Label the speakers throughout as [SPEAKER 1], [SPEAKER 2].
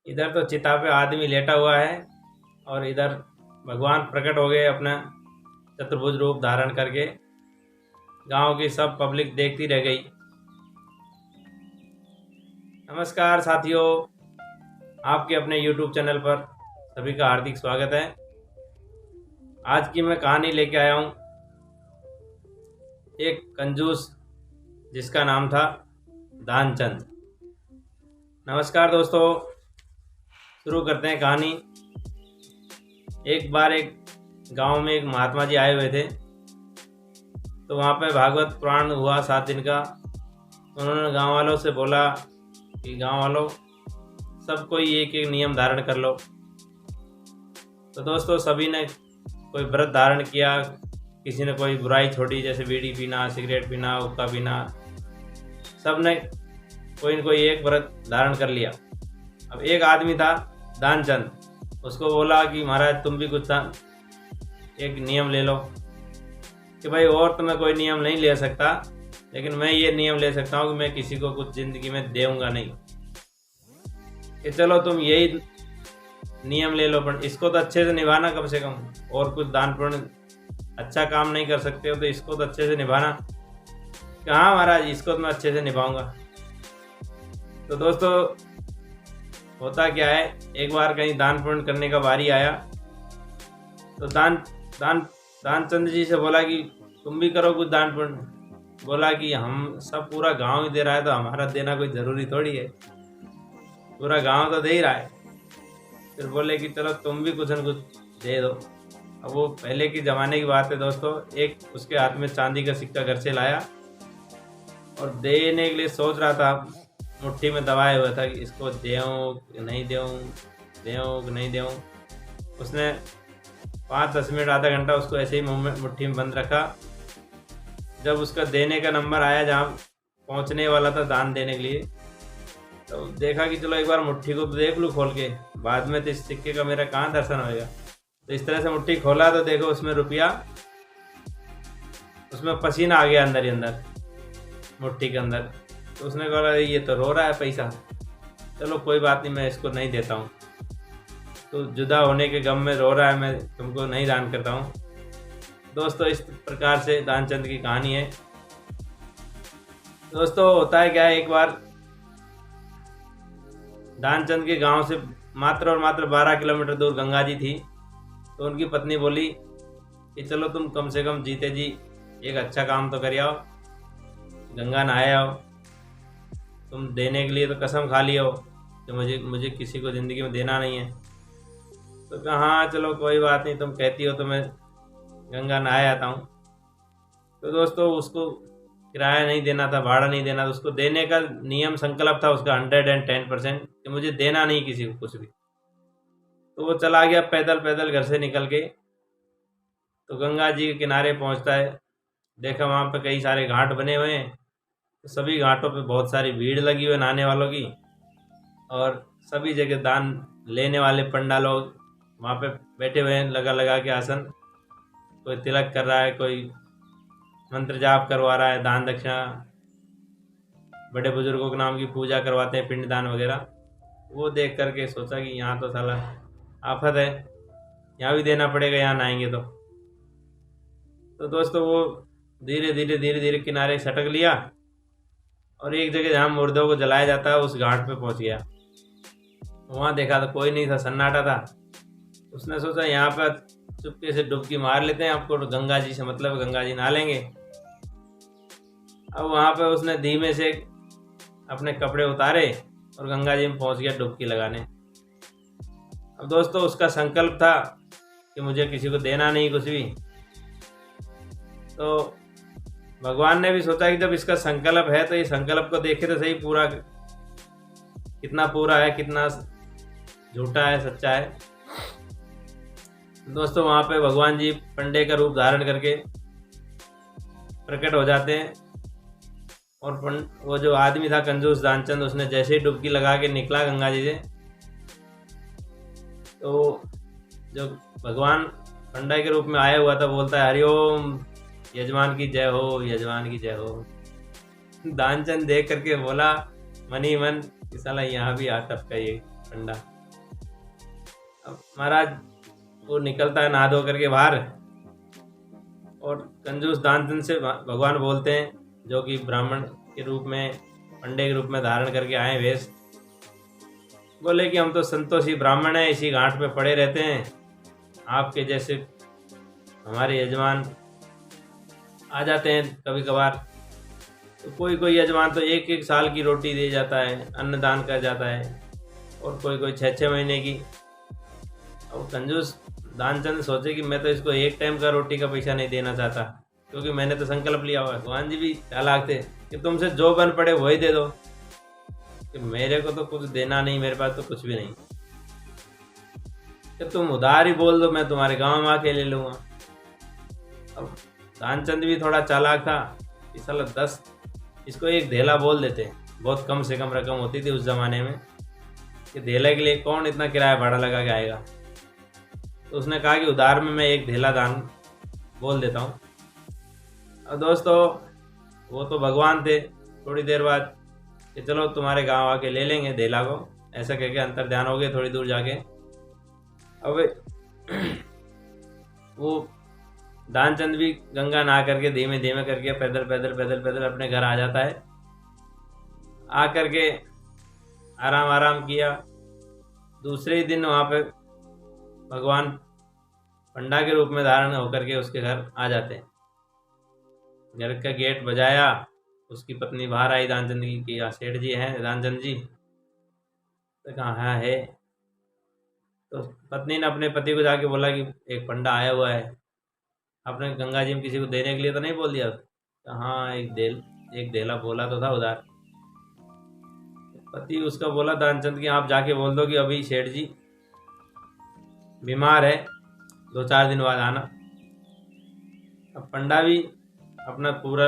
[SPEAKER 1] इधर तो चिता पे आदमी लेटा हुआ है और इधर भगवान प्रकट हो गए अपना चतुर्भुज रूप धारण करके। गांव की सब पब्लिक देखती रह गई। नमस्कार साथियों, आपके अपने YouTube चैनल पर सभी का हार्दिक स्वागत है। आज की मैं कहानी लेके आया हूँ एक कंजूस जिसका नाम था दानचंद। नमस्कार दोस्तों, शुरू करते हैं कहानी। एक बार एक गांव में एक महात्मा जी आए हुए थे, तो वहाँ पे भागवत पुराण हुआ 7 दिन का। उन्होंने गांव वालों से बोला कि गांव वालों सब कोई एक एक नियम धारण कर लो। तो दोस्तों सभी ने कोई व्रत धारण किया, किसी ने कोई बुराई छोड़ी, जैसे बीड़ी पीना, सिगरेट पीना, हुक्का पीना। सब ने कोई न कोई एक व्रत धारण कर लिया। अब एक आदमी था दानचंद, उसको बोला कि महाराज तुम भी कुछ एक नियम ले लो। कि भाई और तो मैं कोई नियम नहीं ले सकता, लेकिन मैं ये नियम ले सकता हूँ कि मैं किसी को कुछ ज़िंदगी में देऊँगा नहीं। कि चलो तुम यही नियम ले लो, पर इसको तो अच्छे से निभाना कम से कम। और कुछ दान पुण्य अच्छा काम नहीं कर सकते हो तो इसको तो अच्छे से निभाना। कि हाँ महाराज, इसको तो मैं अच्छे से निभाऊंगा। तो दोस्तों होता क्या है, एक बार कहीं दान पुण्य करने का बारी आया तो दानचंद जी से बोला कि तुम भी करो कुछ दान पुण्य। बोला कि हम सब पूरा गांव ही दे रहा है तो हमारा देना कोई ज़रूरी थोड़ी है, पूरा गांव तो दे ही रहा है। फिर बोले कि चलो तुम भी कुछ न कुछ दे दो। अब वो पहले की ज़माने की बात है दोस्तों। एक उसके हाथ में चांदी का सिक्का घर से लाया और देने के लिए सोच रहा था, मुट्ठी में दबाए हुआ था कि इसको देऊँ कि नहीं देऊँ, देऊँ कि नहीं देऊँ। उसने 5-10 मिनट, आधा घंटा उसको ऐसे ही मुंह में मुट्ठी में बंद रखा। जब उसका देने का नंबर आया, जहाँ पहुंचने वाला था दान देने के लिए, तो देखा कि चलो एक बार मुट्ठी को तो देख लूँ खोल के, बाद में तो इस सिक्के का मेरा कहाँ दर्शन होएगा। तो इस तरह से मुट्ठी खोला तो देखो उसमें रुपया, उसमें पसीना आ गया अंदर ही अंदर मुट्ठी के अंदर। तो उसने कहा ये तो रो रहा है पैसा, चलो कोई बात नहीं, मैं इसको नहीं देता हूँ। तो जुदा होने के गम में रो रहा है, मैं तुमको नहीं दान करता हूँ। दोस्तों इस प्रकार से दानचंद की कहानी है। दोस्तों होता है क्या है, एक बार दानचंद के गांव से मात्र और मात्र 12 किलोमीटर दूर गंगा जी थी। तो उनकी पत्नी बोली कि चलो तुम कम से कम जीते जी एक अच्छा काम तो कर आओ, गंगा नहाए आओ। तुम देने के लिए तो कसम खा लियो कि मुझे किसी को ज़िंदगी में देना नहीं है। तो कहा हाँ चलो कोई बात नहीं, तुम कहती हो तो मैं गंगा नहाए आता हूँ। तो दोस्तों उसको किराया नहीं देना था, भाड़ा नहीं देना था, उसको देने का नियम संकल्प था उसका 110% कि मुझे देना नहीं किसी को कुछ भी। तो वो चला गया पैदल पैदल घर से निकल के। तो गंगा जी के किनारे पहुँचता है, देखा वहाँ पे कई सारे घाट बने हुए हैं। तो सभी घाटों पे बहुत सारी भीड़ लगी हुई नहाने वालों की, और सभी जगह दान लेने वाले पंडा लोग वहाँ पे बैठे हुए हैं लगा लगा के आसन। कोई तिलक कर रहा है, कोई मंत्र जाप करवा रहा है, दान दक्षिणा, बड़े बुजुर्गों के नाम की पूजा करवाते हैं, पिंडदान वगैरह। वो देख करके सोचा कि यहाँ तो साला आफत है, यहाँ भी देना पड़ेगा यहाँ नहाएंगे तो दोस्तों वो धीरे धीरे किनारे सटक लिया और एक जगह जहाँ मुर्दों को जलाया जाता है उस घाट पे पहुँच गया। वहाँ देखा तो कोई नहीं था, सन्नाटा था। उसने सोचा यहाँ पर चुपके से डुबकी मार लेते हैं, आपको गंगा जी से मतलब, गंगा जी नहा लेंगे। अब वहाँ पे उसने धीमे से अपने कपड़े उतारे और गंगा जी में पहुँच गया डुबकी लगाने। अब दोस्तों उसका संकल्प था कि मुझे किसी को देना नहीं कुछ भी। तो भगवान ने भी सोचा कि जब इसका संकल्प है तो ये संकल्प को देखे तो सही, पूरा कितना पूरा है, कितना झूठा है, सच्चा है। दोस्तों वहाँ पे भगवान जी पंडे का रूप धारण करके प्रकट हो जाते हैं। और वो जो आदमी था कंजूस दानचंद, उसने जैसे ही डुबकी लगा के निकला गंगा जी से, तो जो भगवान पंडा के रूप में आया हुआ था बोलता है हरिओम, यजमान की जय हो, यजमान की जय हो। दानचंद देख करके बोला मन ही मन कि साला यहाँ भी आ टपका ये पंडा। अब महाराज वो निकलता है नहा धो करके बाहर, और कंजूस दानचंद से भगवान बोलते हैं, जो कि ब्राह्मण के रूप में, पंडे के रूप में धारण करके आए वेश, बोले कि हम तो संतोषी ब्राह्मण हैं, इसी घाट पे पड़े रहते हैं, आपके जैसे हमारे यजमान आ जाते हैं कभी कभार, तो कोई कोई यजमान तो एक एक साल की रोटी दे जाता है, अन्नदान कर जाता है, और कोई कोई 6-6 महीने की। अब कंजूस दानचंद सोचे कि मैं तो इसको एक टाइम का रोटी का पैसा नहीं देना चाहता, क्योंकि मैंने तो संकल्प लिया हुआ है। भगवान जी भी चालाक थे कि तुमसे जो बन पड़े वही दे दो, कि मेरे को तो कुछ देना नहीं, मेरे पास तो कुछ भी नहीं, कि तुम उधार ही बोल दो, मैं तुम्हारे गांव में आके ले लूँगा। अब दानचंद भी थोड़ा चालाक था कि साला 10 इसको एक धेला बोल देते, बहुत कम से कम रकम होती थी उस ज़माने में, कि धेले के लिए कौन इतना किराया भाड़ा लगा के आएगा। तो उसने कहा कि उधार में मैं एक धेला दान बोल देता हूँ। अब दोस्तों वो तो भगवान थे, थोड़ी देर बाद कि चलो तुम्हारे गांव आके ले लेंगे धेला को, ऐसा कह के अंतर ध्यान हो गए थोड़ी दूर जाके। अब वो दानचंद भी गंगा नहा करके धीमे धीमे करके पैदल पैदल पैदल पैदल अपने घर आ जाता है। आ करके आराम आराम किया। दूसरे ही दिन वहाँ पे भगवान पंडा के रूप में धारण होकर के उसके घर आ जाते हैं। घर का गेट बजाया, उसकी पत्नी बाहर आई दानचंद की कि सेठ जी हैं दानचंद जी? तो कहा हाँ है। तो पत्नी ने अपने पति को जाके बोला कि एक पंडा आया हुआ है, आपने गंगा जी में किसी को देने के लिए तो नहीं बोल दिया? तो हाँ एक धेला बोला तो था उधार। पति उसका बोला दानचंद की आप जाके बोल दो कि अभी सेठ जी बीमार है, 2-4 दिन बाद आना। अब पंडा भी अपना पूरा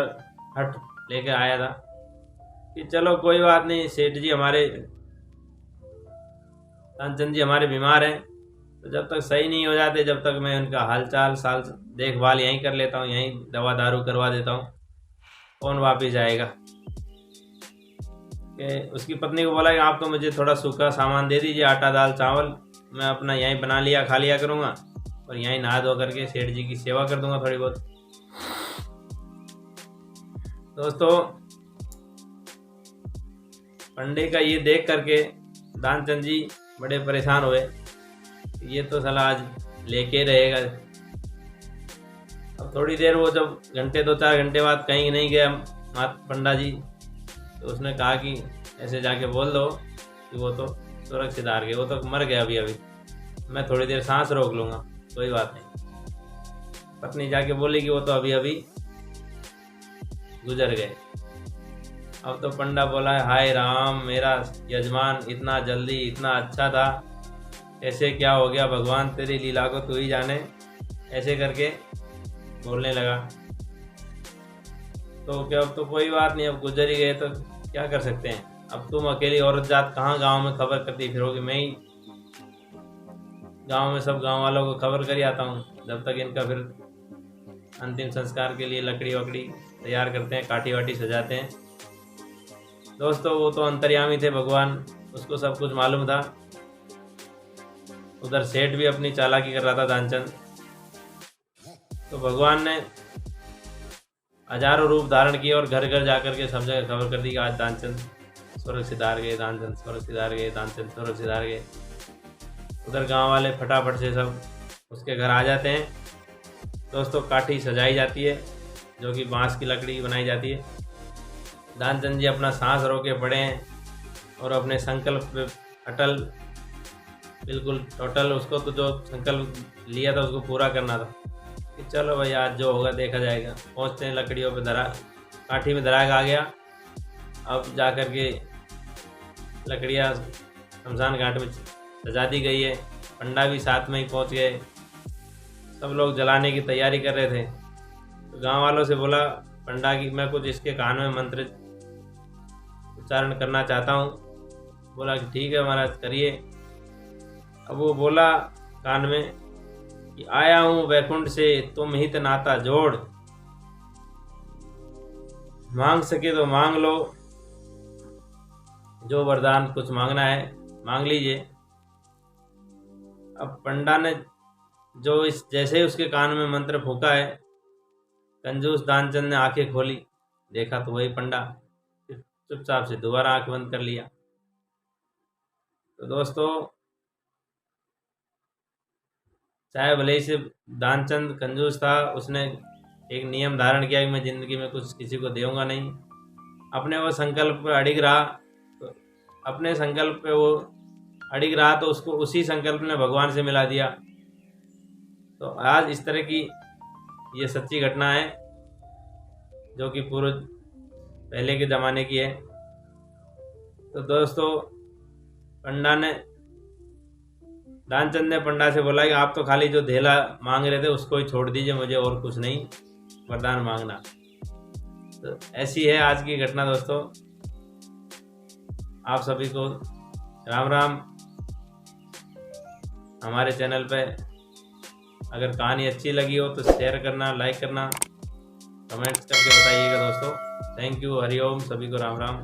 [SPEAKER 1] हट लेकर आया था कि चलो कोई बात नहीं, सेठ जी हमारे दानचंद जी हमारे बीमार हैं, तो जब तक सही नहीं हो जाते, जब तक मैं उनका हालचाल साल देखभाल यहीं कर लेता हूँ, यहीं दवा दारू करवा देता हूँ, कौन वापिस जाएगा। कि उसकी पत्नी को बोला कि आप तो मुझे थोड़ा सूखा सामान दे दीजिए, आटा दाल चावल, मैं अपना यहीं बना लिया खा लिया करूँगा, और यहीं नहा धो करके सेठ जी की सेवा कर दूंगा थोड़ी बहुत। दोस्तों पंडे का ये देख करके दानचंद जी बड़े परेशान हुए, ये तो साला आज लेके रहेगा। अब थोड़ी देर वो जब 2-4 घंटे बाद कहीं नहीं गया पंडा जी, तो उसने कहा कि ऐसे जाके बोल दो कि वो तो सुरक्षित हार गए, वो तो मर गया अभी, मैं थोड़ी देर सांस रोक लूँगा, कोई बात नहीं। पत्नी जाके बोली कि वो तो अभी गुजर गए। अब तो पंडा बोला है हाय राम, मेरा यजमान इतना जल्दी इतना अच्छा था, ऐसे क्या हो गया, भगवान तेरी लीला को तू ही जाने, ऐसे करके बोलने लगा। तो क्या अब तो कोई बात नहीं, अब गुजर ही गए तो क्या कर सकते हैं। अब तुम अकेली औरत जात कहाँ गांव में खबर करती फिरोगी, मैं ही गांव में सब गांव वालों को खबर कर आता हूँ, जब तक इनका फिर अंतिम संस्कार के लिए लकड़ी वकड़ी तैयार करते हैं, काठी वाटी सजाते हैं। दोस्तों वो तो अंतर्यामी थे भगवान, उसको सब कुछ मालूम था। उधर सेठ भी अपनी चालाकी कर रहा था दानचंद, तो भगवान ने हजारों रूप धारण किए और घर घर जाकर के सब जगह खबर कर दी कि आज दानचंद सुरक्षित हार गए, दानचंद सुरक्षित हार गए, दानचंद सुरक्षित हार गए। उधर गांव वाले फटाफट से सब उसके घर आ जाते हैं। दोस्तों काठी सजाई जाती है, जो कि बांस की लकड़ी की बनाई जाती है। दानचंद जी अपना सांस रोके पड़े हैं और अपने संकल्प पे अटल, बिल्कुल टोटल। उसको तो जो संकल्प लिया था उसको पूरा करना था कि चलो भाई आज जो होगा देखा जाएगा। पहुँचते हैं लकड़ियों पे धरा, काठी में धरा आ गया। अब जा कर के लकड़ियाँ शमशान घाट में सजा दी गई है, पंडा भी साथ में ही पहुँच गए, सब लोग जलाने की तैयारी कर रहे थे। तो गांव वालों से बोला पंडा की मैं कुछ इसके कान में मंत्र उच्चारण करना चाहता हूँ। बोला कि ठीक है महाराज करिए। अब वो बोला कान में कि आया हूँ वैकुंठ से तुम हित नाता जोड़, मांग सके तो मांग लो, जो वरदान कुछ मांगना है मांग लीजिए। अब पंडा ने जो इस जैसे ही उसके कान में मंत्र फूका है, कंजूस दानचंद ने आंखें खोली, देखा तो वही पंडा, चुपचाप से दोबारा आंख बंद कर लिया। तो दोस्तों, चाहे भले ही से दानचंद कंजूस था, उसने एक नियम धारण किया कि मैं जिंदगी में कुछ किसी को दूंगा नहीं। अपने वो संकल्प पर अड़िग रहा, तो अपने संकल्प पे वो अड़िग रहा तो उसको उसी संकल्प ने भगवान से मिला दिया। तो आज इस तरह की ये सच्ची घटना है जो कि पूर्व पहले के ज़माने की है। तो दोस्तों, दानचंद ने पंडा से बोला कि आप तो खाली जो धेला मांग रहे थे उसको ही छोड़ दीजिए, मुझे और कुछ नहीं वरदान मांगना। तो ऐसी है आज की घटना दोस्तों। आप सभी को राम राम। हमारे चैनल पे अगर कहानी अच्छी लगी हो तो शेयर करना, लाइक करना, कमेंट्स करके बताइएगा दोस्तों। थैंक यू, हरिओम, सभी को राम राम।